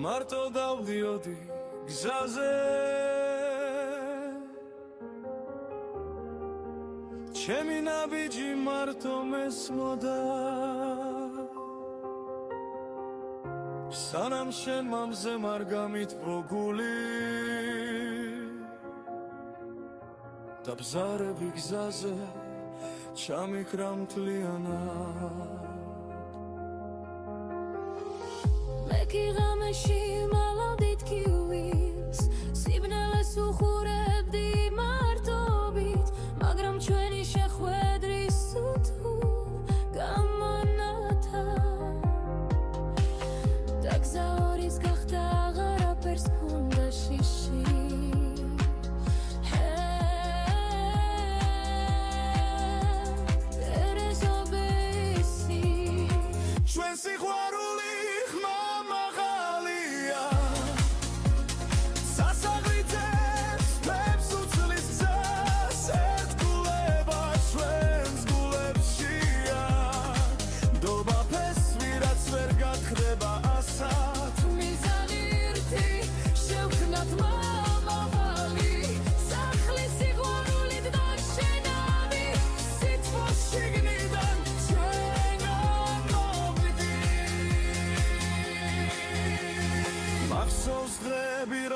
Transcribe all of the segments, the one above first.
მარტო დავდიოდი გზაზე ჩემი ნაბიჯი მარტო მესმოდა სანამ შენ მამზე მარ გამითბო გული დაბზარები გზაზე ჩამიქრა მთლიანად მეკი ღამეში მალავდით კიუვილს სიბნელეს უხურებდი მარტობით მაგრამ ჩვენი შეხვედრის სუთუ გამონათა და გზა ორის გახდა აღარაფერს ჰქონდა შიში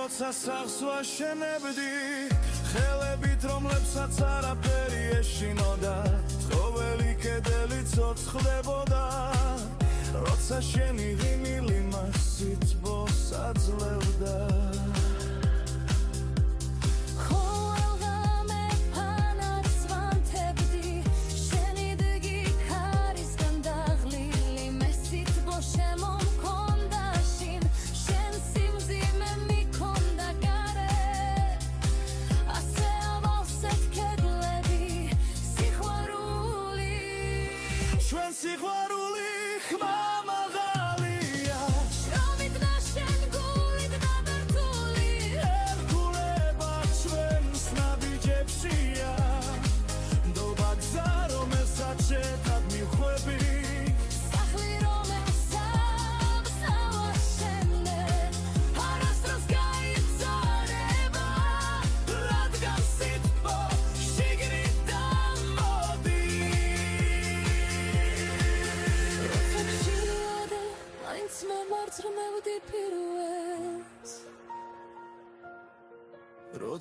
როცა სახლს ვაშენებდი ხელებით რომლებსაც არაფერი ეშინოდა ყოველი კედელი ცოცხლებოდა როცა შენი ღიმილი მას სითბოს აძლევდა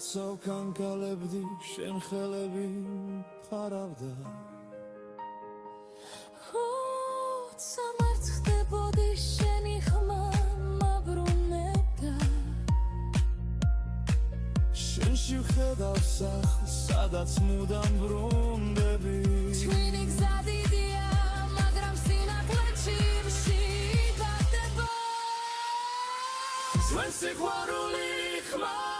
როცა ვკანკალებდი შენ ხელები მყარავდა როცა მართ ხდებოდი შენი ხმა მაბრუნებდა შენში ვხედავ სახლს სადაც მუდამ ბრუნდები ჩვენი გზა დიდია მაგრამ სინათლეში მშვიდდება ჩვენ სიყვარული ხმა